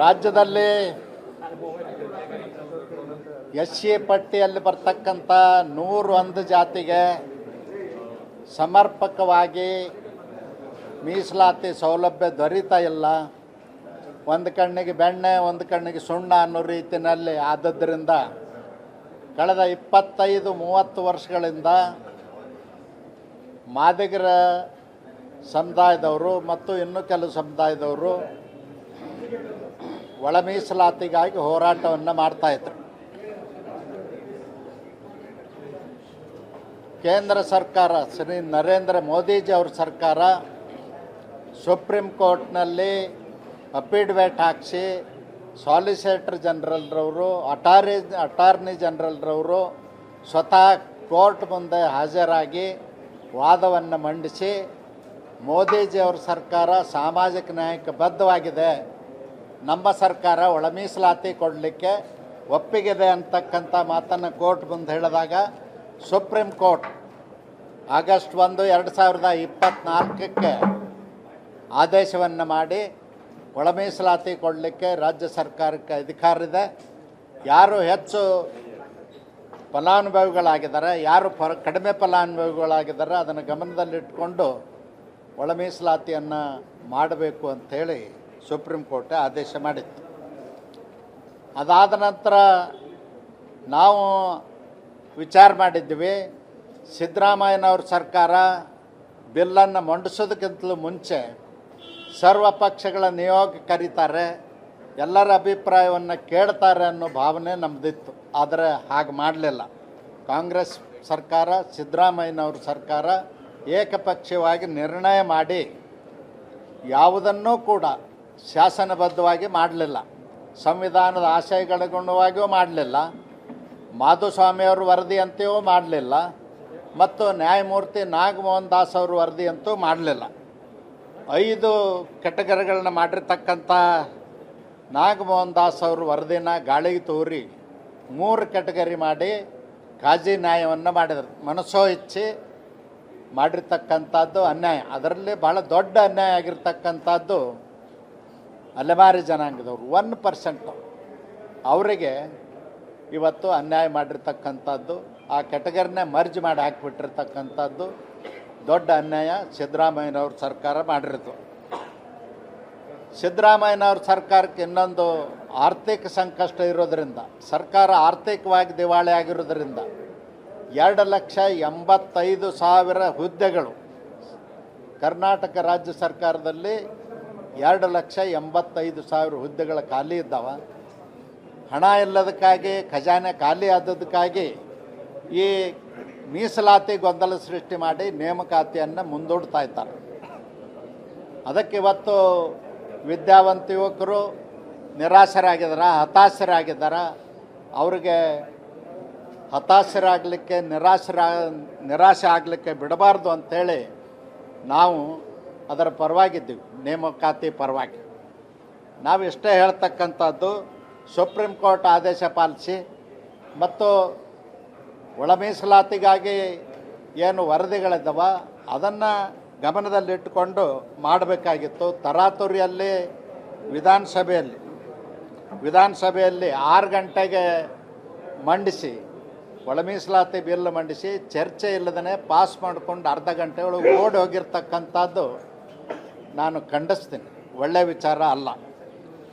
ರಾಜ್ಯದಲ್ಲಿ SC ಪಟ್ಟಿಯಲ್ಲಿ ಬರ್ತಕ್ಕಂಥ 101 ಜಾತಿಗೆ ಸಮರ್ಪಕವಾಗಿ ಮೀಸಲಾತಿ ಸೌಲಭ್ಯ ದೊರೀತಾ ಇಲ್ಲ. ಒಂದು ಕಣ್ಣಿಗೆ ಬೆಣ್ಣೆ ಒಂದು ಕಣ್ಣಿಗೆ ಸುಣ್ಣ ಅನ್ನೋ ರೀತಿಯಲ್ಲಿ ಆದದ್ದರಿಂದ ಕಳೆದ 25-30 ವರ್ಷಗಳಿಂದ ಮಾದಿಗರ ಸಮುದಾಯದವರು ಮತ್ತು ಇನ್ನೂ ಕೆಲವು ಸಮುದಾಯದವರು ಒಳ ಮೀಸಲಾತಿಗಾಗಿ ಹೋರಾಟವನ್ನು ಮಾಡ್ತಾಯಿದ್ರು. ಕೇಂದ್ರ ಸರ್ಕಾರ ಶ್ರೀ ನರೇಂದ್ರ ಮೋದಿಜಿ ಅವ್ರ ಸರ್ಕಾರ ಸುಪ್ರೀಂ ಕೋರ್ಟ್ನಲ್ಲಿ ಅಫಿಡವಿಟ್ ಹಾಕಿಸಿ ಸಾಲಿಸಿಟರ್ ಜನರಲ್ರವರು ಅಟಾರ್ನಿ ಜನರಲ್ರವರು ಸ್ವತಃ ಕೋರ್ಟ್ ಮುಂದೆ ಹಾಜರಾಗಿ ವಾದವನ್ನು ಮಂಡಿಸಿ ಮೋದಿಜಿಯವ್ರ ಸರ್ಕಾರ ಸಾಮಾಜಿಕ ನ್ಯಾಯಕ್ಕೆ ಬದ್ಧವಾಗಿದೆ, ನಮ್ಮ ಸರ್ಕಾರ ಒಳ ಮೀಸಲಾತಿ ಕೊಡಲಿಕ್ಕೆ ಒಪ್ಪಿಗಿದೆ ಅಂತಕ್ಕಂಥ ಮಾತನ್ನು ಕೋರ್ಟ್ ಮುಂದೆ ಹೇಳಿದಾಗ ಸುಪ್ರೀಂ ಕೋರ್ಟ್ ಆಗಸ್ಟ್ 1, 2024ಕ್ಕೆ ಆದೇಶವನ್ನು ಮಾಡಿ ಒಳ ಮೀಸಲಾತಿ ಕೊಡಲಿಕ್ಕೆ ರಾಜ್ಯ ಸರ್ಕಾರಕ್ಕೆ ಅಧಿಕಾರ ಇದೆ. ಯಾರು ಹೆಚ್ಚು ಫಲಾನುಭವಿಗಳಾಗಿದ್ದಾರೆ, ಯಾರು ಕಡಿಮೆ ಫಲಾನುಭವಿಗಳಾಗಿದ್ದಾರೆ ಅದನ್ನು ಗಮನದಲ್ಲಿಟ್ಕೊಂಡು ಒಳ ಮೀಸಲಾತಿಯನ್ನು ಮಾಡಬೇಕು ಅಂಥೇಳಿ ಸುಪ್ರೀಂ ಕೋರ್ಟ್ ಆದೇಶ ಮಾಡಿತ್ತು. ಅದಾದ ನಂತರ ನಾವು ವಿಚಾರ ಮಾಡಿದ್ವಿ, ಸಿದ್ದರಾಮಯ್ಯನವ್ರ ಸರ್ಕಾರ ಬಿಲ್ಲನ್ನು ಮಂಡಿಸೋದಕ್ಕಿಂತಲೂ ಮುಂಚೆ ಸರ್ವ ಪಕ್ಷಗಳ ನಿಯೋಗ ಕರೀತಾರೆ, ಎಲ್ಲರ ಅಭಿಪ್ರಾಯವನ್ನು ಕೇಳ್ತಾರೆ ಅನ್ನೋ ಭಾವನೆ ನಮ್ಮದಿತ್ತು. ಆದರೆ ಹಾಗೆ ಮಾಡಲಿಲ್ಲ. ಕಾಂಗ್ರೆಸ್ ಸರ್ಕಾರ, ಸಿದ್ದರಾಮಯ್ಯನವ್ರ ಸರ್ಕಾರ ಏಕಪಕ್ಷೀಯವಾಗಿ ನಿರ್ಣಯ ಮಾಡಿ ಯಾವುದನ್ನೂ ಕೂಡ ಶಾಸನಬದ್ಧವಾಗಿ ಮಾಡಲಿಲ್ಲ, ಸಂವಿಧಾನದ ಆಶಯಗಳಿಗುಣವಾಗಿಯೂ ಮಾಡಲಿಲ್ಲ, ಮಾಧುಸ್ವಾಮಿಯವ್ರ ವರದಿಯಂತೆಯೂ ಮಾಡಲಿಲ್ಲ, ಮತ್ತು ನ್ಯಾಯಮೂರ್ತಿ ನಾಗಮೋಹನ್ ದಾಸ್ ಅವ್ರ ವರದಿಯಂತೂ ಮಾಡಲಿಲ್ಲ. 5 ಕೆಟಗರಿಗಳನ್ನ ಮಾಡಿರ್ತಕ್ಕಂಥ ನಾಗಮೋಹನ್ ದಾಸ್ ಅವ್ರ ವರದಿನ ಗಾಳಿಗೆ ತೂರಿ 3 ಕೆಟಗರಿ ಮಾಡಿ ಕಾಜಿ ನ್ಯಾಯವನ್ನು ಮಾಡಿದರು. ಮನಸೋ ಇಚ್ಛೆ ಮಾಡಿರ್ತಕ್ಕಂಥದ್ದು ಅನ್ಯಾಯ. ಅದರಲ್ಲಿ ಭಾಳ ದೊಡ್ಡ ಅನ್ಯಾಯ ಆಗಿರ್ತಕ್ಕಂಥದ್ದು ಅಲೆಮಾರಿ ಜನಾಂಗದವರು 1% ಅವರಿಗೆ ಇವತ್ತು ಅನ್ಯಾಯ ಮಾಡಿರ್ತಕ್ಕಂಥದ್ದು, ಆ ಕೆಟಗರಿನೇ ಮರ್ಜ್ ಮಾಡಿ ಹಾಕಿಬಿಟ್ಟಿರ್ತಕ್ಕಂಥದ್ದು ದೊಡ್ಡ ಅನ್ಯಾಯ ಸಿದ್ದರಾಮಯ್ಯನವ್ರ ಸರ್ಕಾರ ಮಾಡಿರೋದು. ಸಿದ್ದರಾಮಯ್ಯನವ್ರ ಸರ್ಕಾರಕ್ಕೆ ಇನ್ನೊಂದು ಆರ್ಥಿಕ ಸಂಕಷ್ಟ ಇರೋದರಿಂದ, ಸರ್ಕಾರ ಆರ್ಥಿಕವಾಗಿ ದಿವಾಳಿ ಆಗಿರೋದ್ರಿಂದ 2,85,000 ಹುದ್ದೆಗಳು ಕರ್ನಾಟಕ ರಾಜ್ಯ ಸರ್ಕಾರದಲ್ಲಿ 2,85,000 ಹುದ್ದೆಗಳ ಖಾಲಿ ಇದ್ದಾವೆ. ಹಣ ಇಲ್ಲದಕ್ಕಾಗಿ, ಖಜಾನೆ ಖಾಲಿ ಆದದಕ್ಕಾಗಿ ಈ ಮೀಸಲಾತಿ ಗೊಂದಲ ಸೃಷ್ಟಿ ಮಾಡಿ ನೇಮಕಾತಿಯನ್ನು ಮುಂದೂಡ್ತಾ ಇದ್ದಾರೆ. ಅದಕ್ಕೆ ಇವತ್ತು ವಿದ್ಯಾವಂತ ಯುವಕರು ನಿರಾಶರಾಗಿದ್ದಾರೆ, ಹತಾಶರಾಗಿದ್ದಾರೆ. ಅವ್ರಿಗೆ ಹತಾಶರಾಗಲಿಕ್ಕೆ, ನಿರಾಶೆ ಆಗಲಿಕ್ಕೆ ಬಿಡಬಾರ್ದು ಅಂಥೇಳಿ ನಾವು ಅದರ ಪರವಾಗಿದ್ದೀವಿ, ನೇಮಕಾತಿ ಪರವಾಗಿ. ನಾವು ಇಷ್ಟೇ ಹೇಳ್ತಕ್ಕಂಥದ್ದು, ಸುಪ್ರೀಂ ಕೋರ್ಟ್ ಆದೇಶ ಪಾಲಿಸಿ ಮತ್ತು ಒಳ ಮೀಸಲಾತಿಗಾಗಿ ಏನು ವರದಿಗಳಿದ್ದಾವ ಅದನ್ನು ಗಮನದಲ್ಲಿಟ್ಟುಕೊಂಡು ಮಾಡಬೇಕಾಗಿತ್ತು. ತರಾತುರಿಯಲ್ಲಿ ವಿಧಾನಸಭೆಯಲ್ಲಿ 6 ಗಂಟೆಗೆ ಮಂಡಿಸಿ, ಒಳ ಮೀಸಲಾತಿ ಬಿಲ್ ಮಂಡಿಸಿ ಚರ್ಚೆ ಇಲ್ಲದೇ ಪಾಸ್ ಮಾಡಿಕೊಂಡು ಅರ್ಧ ಗಂಟೆ ಒಳಗೆ ಓಡಿ ಹೋಗಿರ್ತಕ್ಕಂಥದ್ದು ನಾನು ಖಂಡಿಸ್ತೀನಿ, ಒಳ್ಳೆಯ ವಿಚಾರ ಅಲ್ಲ.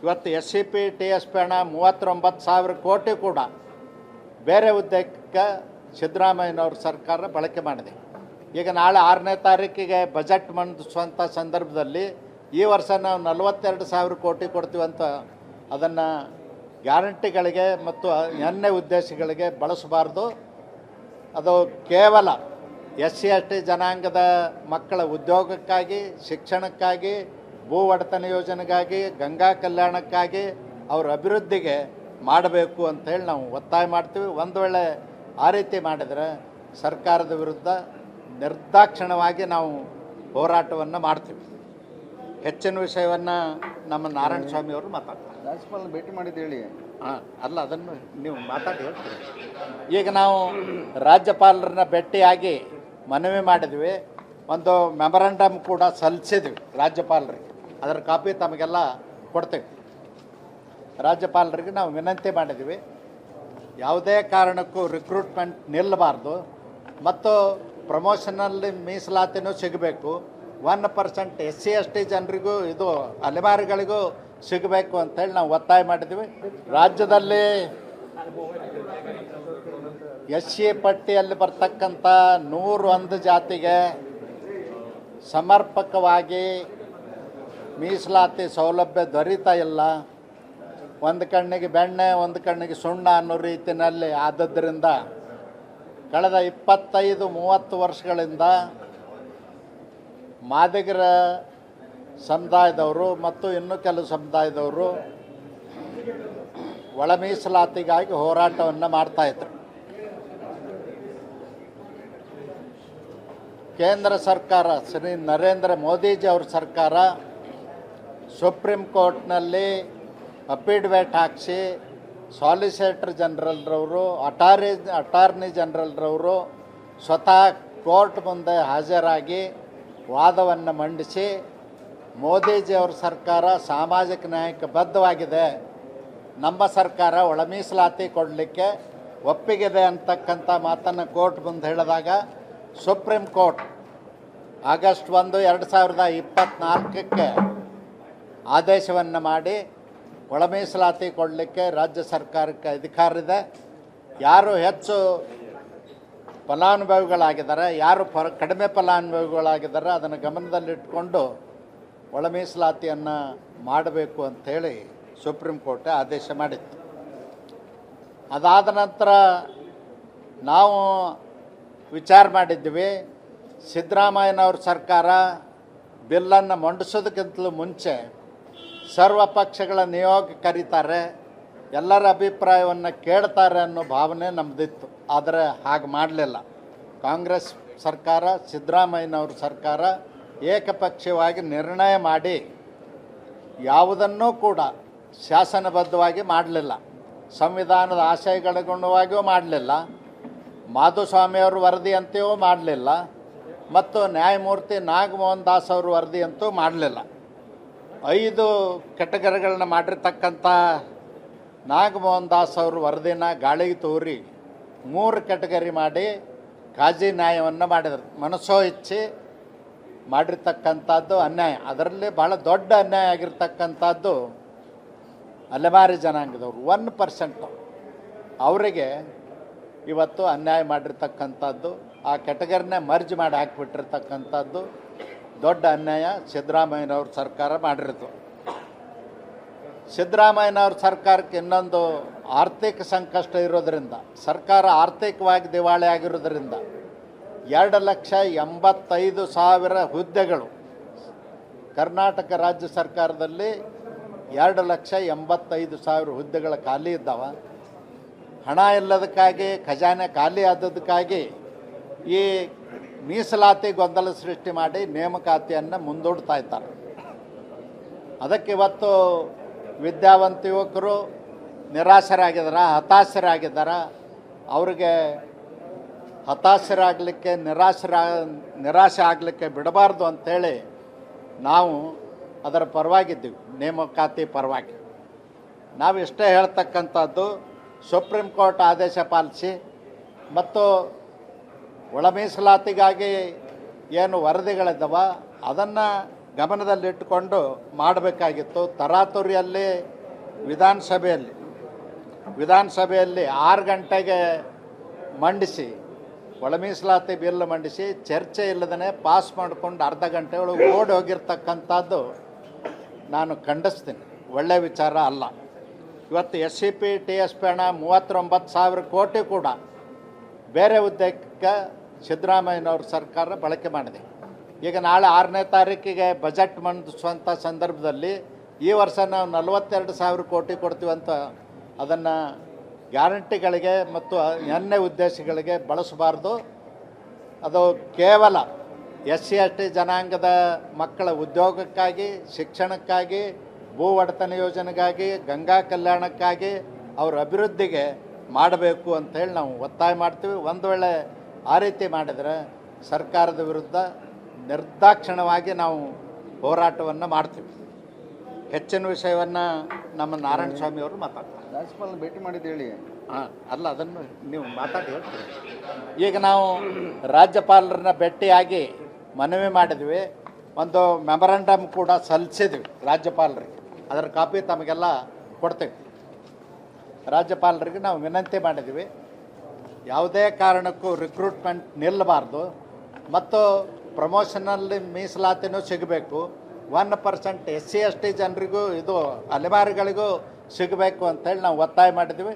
ಇವತ್ತು SCP TSP ಹಣ 39,000 ಕೋಟಿ ಕೂಡ ಬೇರೆ ಉದ್ದೇಶಕ್ಕೆ ಸಿದ್ದರಾಮಯ್ಯನವ್ರ ಸರ್ಕಾರ ಬಳಕೆ ಮಾಡಿದೆ. ಈಗ ನಾಳೆ 6ನೇ ತಾರೀಕಿಗೆ ಬಜೆಟ್ ಮಂಡಿಸುವಂಥ ಸಂದರ್ಭದಲ್ಲಿ ಈ ವರ್ಷ ನಾವು 42,000 ಕೋಟಿ ಕೊಡ್ತೀವಂತ ಅದನ್ನು ಗ್ಯಾರಂಟಿಗಳಿಗೆ ಮತ್ತು ಅನ್ಯ ಉದ್ದೇಶಗಳಿಗೆ ಬಳಸಬಾರ್ದು. ಅದು ಕೇವಲ SC ST ಜನಾಂಗದ ಮಕ್ಕಳ ಉದ್ಯೋಗಕ್ಕಾಗಿ, ಶಿಕ್ಷಣಕ್ಕಾಗಿ, ಭೂ ಒಡೆತನ ಯೋಜನೆಗಾಗಿ, ಗಂಗಾ ಕಲ್ಯಾಣಕ್ಕಾಗಿ, ಅವರ ಅಭಿವೃದ್ಧಿಗೆ ಮಾಡಬೇಕು ಅಂಥೇಳಿ ನಾವು ಒತ್ತಾಯ ಮಾಡ್ತೀವಿ. ಒಂದು ವೇಳೆ ಆ ರೀತಿ ಮಾಡಿದರೆ ಸರ್ಕಾರದ ವಿರುದ್ಧ ನಿರ್ದಾಕ್ಷಿಣ್ಯವಾಗಿ ನಾವು ಹೋರಾಟವನ್ನು ಮಾಡ್ತೀವಿ. ಹೆಚ್ಚಿನ ವಿಷಯವನ್ನು ನಮ್ಮ ನಾರಾಯಣ ಸ್ವಾಮಿ ಅವರು ಮಾತಾಡ್ತಾರೆ. ರಾಜ್ಯಪಾಲನ ಭೇಟಿ ಮಾಡಿದ್ದು ಹೇಳಿ. ಅಲ್ಲ, ಅದನ್ನು ನೀವು ಮಾತಾಡಿ ಹೇಳ್ತೀರಿ. ಈಗ ನಾವು ರಾಜ್ಯಪಾಲರನ್ನ ಭೇಟಿಯಾಗಿ ಮನವಿ ಮಾಡಿದ್ವಿ, ಒಂದು ಮೆಮೊರಂಡಮ್ ಕೂಡ ಸಲ್ಲಿಸಿದ್ವಿ ರಾಜ್ಯಪಾಲರಿಗೆ. ಅದರ ಕಾಪಿ ತಮಗೆಲ್ಲ ಕೊಡ್ತೇವೆ. ರಾಜ್ಯಪಾಲರಿಗೆ ನಾವು ವಿನಂತಿ ಮಾಡಿದ್ವಿ. ಯಾವುದೇ ಕಾರಣಕ್ಕೂ ರಿಕ್ರೂಟ್ಮೆಂಟ್ ನಿಲ್ಲಬಾರ್ದು ಮತ್ತು ಪ್ರಮೋಷನಲ್ಲಿ ಮೀಸಲಾತಿನೂ ಸಿಗಬೇಕು. 1% SC/ST ಜನರಿಗೂ ಇದು ಅಲೆಮಾರಿಗಳಿಗೂ ಸಿಗಬೇಕು ಅಂತೇಳಿ ನಾವು ಒತ್ತಾಯ ಮಾಡಿದ್ವಿ. ರಾಜ್ಯದಲ್ಲಿ SC ಪಟ್ಟಿಯಲ್ಲಿ ಬರ್ತಕ್ಕಂಥ 101 ಜಾತಿಗೆ ಸಮರ್ಪಕವಾಗಿ ಮೀಸಲಾತಿ ಸೌಲಭ್ಯ ದೊರೀತಾ ಇಲ್ಲ. ಒಂದು ಕಣ್ಣಿಗೆ ಬೆಣ್ಣೆ ಒಂದು ಕಣ್ಣಿಗೆ ಸುಣ್ಣ ಅನ್ನೋ ರೀತಿಯಲ್ಲಿ ಆದದ್ದರಿಂದ ಕಳೆದ 25-30 ವರ್ಷಗಳಿಂದ ಮಾದಿಗರ ಸಮುದಾಯದವರು ಮತ್ತು ಇನ್ನೂ ಕೆಲವು ಸಮುದಾಯದವರು ಒಳ ಮೀಸಲಾತಿಗಾಗಿ ಹೋರಾಟವನ್ನು ಮಾಡ್ತಾಯಿದ್ರು. ಕೇಂದ್ರ ಸರ್ಕಾರ ಶ್ರೀ ನರೇಂದ್ರ ಮೋದಿಜಿ ಅವ್ರ ಸರ್ಕಾರ ಸುಪ್ರೀಂ ಕೋರ್ಟ್ನಲ್ಲಿ ಅಫಿಡವಿಟ್ ಹಾಕಿಸಿ ಸಾಲಿಸಿಟರ್ ಜನರಲ್ರವರು ಅಟಾರ್ನಿ ಜನರಲ್ರವರು ಸ್ವತಃ ಕೋರ್ಟ್ ಮುಂದೆ ಹಾಜರಾಗಿ ವಾದವನ್ನು ಮಂಡಿಸಿ ಮೋದಿಜಿಯವ್ರ ಸರ್ಕಾರ ಸಾಮಾಜಿಕ ನ್ಯಾಯಕ್ಕೆ ಬದ್ಧವಾಗಿದೆ, ನಮ್ಮ ಸರ್ಕಾರ ಒಳ ಮೀಸಲಾತಿ ಕೊಡಲಿಕ್ಕೆ ಒಪ್ಪಿಗಿದೆ ಅಂತಕ್ಕಂಥ ಮಾತನ್ನು ಕೋರ್ಟ್ ಮುಂದೆ ಹೇಳಿದಾಗ ಸುಪ್ರೀಂ ಕೋರ್ಟ್ ಆಗಸ್ಟ್ 1, 2024 ಆದೇಶವನ್ನು ಮಾಡಿ ಒಳ ಮೀಸಲಾತಿ ಕೊಡಲಿಕ್ಕೆ ರಾಜ್ಯ ಸರ್ಕಾರಕ್ಕೆ ಅಧಿಕಾರ ಇದೆ. ಯಾರು ಹೆಚ್ಚು ಫಲಾನುಭವಿಗಳಾಗಿದ್ದಾರೆ, ಯಾರು ಕಡಿಮೆ ಫಲಾನುಭವಿಗಳಾಗಿದ್ದಾರೆ ಅದನ್ನು ಗಮನದಲ್ಲಿಟ್ಕೊಂಡು ಒಳ ಮೀಸಲಾತಿಯನ್ನು ಮಾಡಬೇಕು ಅಂಥೇಳಿ ಸುಪ್ರೀಂ ಕೋರ್ಟ್ ಆದೇಶ ಮಾಡಿತ್ತು. ಅದಾದ ನಂತರ ನಾವು ವಿಚಾರ ಮಾಡಿದ್ವಿ, ಸಿದ್ದರಾಮಯ್ಯನವ್ರ ಸರ್ಕಾರ ಬಿಲ್ಲನ್ನು ಮಂಡಿಸೋದಕ್ಕಿಂತಲೂ ಮುಂಚೆ ಸರ್ವ ಪಕ್ಷಗಳ ನಿಯೋಗ ಕರೀತಾರೆ, ಎಲ್ಲರ ಅಭಿಪ್ರಾಯವನ್ನು ಕೇಳ್ತಾರೆ ಅನ್ನೋ ಭಾವನೆ ನಮ್ಮದಿತ್ತು. ಆದರೆ ಹಾಗೆ ಮಾಡಲಿಲ್ಲ. ಕಾಂಗ್ರೆಸ್ ಸರ್ಕಾರ, ಸಿದ್ದರಾಮಯ್ಯನವ್ರ ಸರ್ಕಾರ ಏಕಪಕ್ಷೀಯವಾಗಿ ನಿರ್ಣಯ ಮಾಡಿ ಯಾವುದನ್ನೂ ಕೂಡ ಶಾಸನಬದ್ಧವಾಗಿ ಮಾಡಲಿಲ್ಲ, ಸಂವಿಧಾನದ ಆಶಯಗಳಿಗುಣವಾಗಿಯೂ ಮಾಡಲಿಲ್ಲ, ಮಾಧುಸ್ವಾಮಿಯವ್ರ ವರದಿಯಂತೆಯೂ ಮಾಡಲಿಲ್ಲ ಮತ್ತು ನ್ಯಾಯಮೂರ್ತಿ ನಾಗಮೋಹನ್ ದಾಸ್ ಅವ್ರ ವರದಿಯಂತೂ ಮಾಡಲಿಲ್ಲ. 5 ಕೆಟಗರಿಗಳನ್ನ ಮಾಡಿರ್ತಕ್ಕಂಥ ನಾಗಮೋಹನ್ ದಾಸ್ ಅವ್ರ ವರದಿನ ಗಾಳಿಗೆ ತೂರಿ 3 ಕೆಟಗರಿ ಮಾಡಿ ಕಾಜಿ ನ್ಯಾಯವನ್ನು ಮಾಡಿದರು. ಮನಸೋ ಇಚ್ಛೆ ಮಾಡಿರ್ತಕ್ಕಂಥದ್ದು ಅನ್ಯಾಯ. ಅದರಲ್ಲಿ ಭಾಳ ದೊಡ್ಡ ಅನ್ಯಾಯ ಆಗಿರ್ತಕ್ಕಂಥದ್ದು ಅಲೆಮಾರಿ ಜನಾಂಗದವರು 1% ಅವರಿಗೆ ಇವತ್ತು ಅನ್ಯಾಯ ಮಾಡಿರ್ತಕ್ಕಂಥದ್ದು, ಆ ಕೆಟಗರಿನೇ ಮರ್ಜ್ ಮಾಡಿ ಹಾಕಿಬಿಟ್ಟಿರ್ತಕ್ಕಂಥದ್ದು ದೊಡ್ಡ ಅನ್ಯಾಯ ಸಿದ್ದರಾಮಯ್ಯನವ್ರ ಸರ್ಕಾರ ಮಾಡಿರೋದು. ಸಿದ್ದರಾಮಯ್ಯನವ್ರ ಸರ್ಕಾರಕ್ಕೆ ಇನ್ನೊಂದು ಆರ್ಥಿಕ ಸಂಕಷ್ಟ ಇರೋದರಿಂದ, ಸರ್ಕಾರ ಆರ್ಥಿಕವಾಗಿ ದಿವಾಳಿ ಆಗಿರೋದ್ರಿಂದ 2,85,000 ಹುದ್ದೆಗಳು ಕರ್ನಾಟಕ ರಾಜ್ಯ ಸರ್ಕಾರದಲ್ಲಿ 2,85,000 ಹುದ್ದೆಗಳ ಖಾಲಿ ಇದ್ದಾವೆ. ಹಣ ಇಲ್ಲದಕ್ಕಾಗಿ, ಖಜಾನೆ ಖಾಲಿ ಆದದಕ್ಕಾಗಿ ಈ ಮೀಸಲಾತಿ ಗೊಂದಲ ಸೃಷ್ಟಿ ಮಾಡಿ ನೇಮಕಾತಿಯನ್ನು ಮುಂದೂಡ್ತಾ ಇದ್ದಾರೆ. ಅದಕ್ಕೆ ಇವತ್ತು ವಿದ್ಯಾವಂತ ಯುವಕರು ನಿರಾಶರಾಗಿದ್ದಾರೆ, ಹತಾಶರಾಗಿದ್ದಾರೆ. ಅವ್ರಿಗೆ ಹತಾಶರಾಗಲಿಕ್ಕೆ, ನಿರಾಶೆ ಆಗಲಿಕ್ಕೆ ಬಿಡಬಾರ್ದು ಅಂಥೇಳಿ ನಾವು ಅದರ ಪರವಾಗಿದ್ದೀವಿ, ನೇಮಕಾತಿ ಪರವಾಗಿ. ನಾವು ಇಷ್ಟೇ ಹೇಳ್ತಕ್ಕಂಥದ್ದು, ಸುಪ್ರೀಂ ಕೋರ್ಟ್ ಆದೇಶ ಪಾಲಿಸಿ ಮತ್ತು ಒಳ ಮೀಸಲಾತಿಗಾಗಿ ಏನು ವರದಿಗಳಿದ್ದಾವ ಅದನ್ನು ಗಮನದಲ್ಲಿಟ್ಟುಕೊಂಡು ಮಾಡಬೇಕಾಗಿತ್ತು. ತರಾತುರಿಯಲ್ಲಿ ವಿಧಾನಸಭೆಯಲ್ಲಿ 6 ಗಂಟೆಗೆ ಮಂಡಿಸಿ, ಒಳ ಮೀಸಲಾತಿ ಬಿಲ್ ಮಂಡಿಸಿ ಚರ್ಚೆ ಇಲ್ಲದೇ ಪಾಸ್ ಮಾಡಿಕೊಂಡು ಅರ್ಧ ಗಂಟೆ ಒಳಗೆ ಓಡಿ ಹೋಗಿರ್ತಕ್ಕಂಥದ್ದು ನಾನು ಖಂಡಿಸ್ತೀನಿ, ಒಳ್ಳೆಯ ವಿಚಾರ ಅಲ್ಲ. ಇವತ್ತು SCP TSP ಹಣ 39,000 ಕೋಟಿ ಕೂಡ ಬೇರೆ ಉದ್ದೇಶಕ್ಕೆ ಸಿದ್ದರಾಮಯ್ಯನವ್ರ ಸರ್ಕಾರ ಬಳಕೆ ಮಾಡಿದೆ. ಈಗ ನಾಳೆ 6ನೇ ತಾರೀಕಿಗೆ ಬಜೆಟ್ ಮಂಡಿಸುವಂಥ ಸಂದರ್ಭದಲ್ಲಿ ಈ ವರ್ಷ ನಾವು 42,000 ಕೋಟಿ ಕೊಡ್ತೀವಂತ ಅದನ್ನು ಗ್ಯಾರಂಟಿಗಳಿಗೆ ಮತ್ತು ಎನ್ನೆ ಉದ್ದೇಶಗಳಿಗೆ ಬಳಸಬಾರ್ದು. ಅದು ಕೇವಲ SC/ST ಜನಾಂಗದ ಮಕ್ಕಳ ಉದ್ಯೋಗಕ್ಕಾಗಿ, ಶಿಕ್ಷಣಕ್ಕಾಗಿ, ಭೂ ಒಡೆತನ ಯೋಜನೆಗಾಗಿ, ಗಂಗಾ ಕಲ್ಯಾಣಕ್ಕಾಗಿ, ಅವರ ಅಭಿವೃದ್ಧಿಗೆ ಮಾಡಬೇಕು ಅಂಥೇಳಿ ನಾವು ಒತ್ತಾಯ ಮಾಡ್ತೀವಿ. ಒಂದು ವೇಳೆ ಆ ರೀತಿ ಮಾಡಿದರೆ ಸರ್ಕಾರದ ವಿರುದ್ಧ ನಿರ್ದಾಕ್ಷಿಣ್ಯವಾಗಿ ನಾವು ಹೋರಾಟವನ್ನು ಮಾಡ್ತೀವಿ. ಹೆಚ್ಚಿನ ವಿಷಯವನ್ನು ನಮ್ಮ ನಾರಾಯಣ ಸ್ವಾಮಿ ಅವರು ಮಾತಾಡ್ತಾರೆ. ರಾಜ್ಯಪಾಲ ಭೇಟಿ ಮಾಡಿದ್ದು ಹೇಳಿ. ಹಾಂ, ಅಲ್ಲ, ಅದನ್ನು ನೀವು ಮಾತಾಡಿ ಹೇಳ್ತೀರಿ. ಈಗ ನಾವು ರಾಜ್ಯಪಾಲರನ್ನ ಭೇಟಿಯಾಗಿ ಮನವಿ ಮಾಡಿದ್ವಿ, ಒಂದು ಮೆಮೊರಂಡಮ್ ಕೂಡ ಸಲ್ಲಿಸಿದ್ವಿ ರಾಜ್ಯಪಾಲರಿಗೆ. ಅದರ ಕಾಪಿ ತಮಗೆಲ್ಲ ಕೊಡ್ತೀವಿ. ರಾಜ್ಯಪಾಲರಿಗೆ ನಾವು ವಿನಂತಿ ಮಾಡಿದ್ವಿ, ಯಾವುದೇ ಕಾರಣಕ್ಕೂ ರಿಕ್ರೂಟ್ಮೆಂಟ್ ನಿಲ್ಲಬಾರ್ದು ಮತ್ತು ಪ್ರಮೋಷನಲ್ಲಿ ಮೀಸಲಾತಿನೂ ಸಿಗಬೇಕು. 1% SC ST ಜನರಿಗೂ ಇದು ಅಲೆಮಾರಿಗಳಿಗೂ ಸಿಗಬೇಕು ಅಂತೇಳಿ ನಾವು ಒತ್ತಾಯ ಮಾಡಿದ್ವಿ.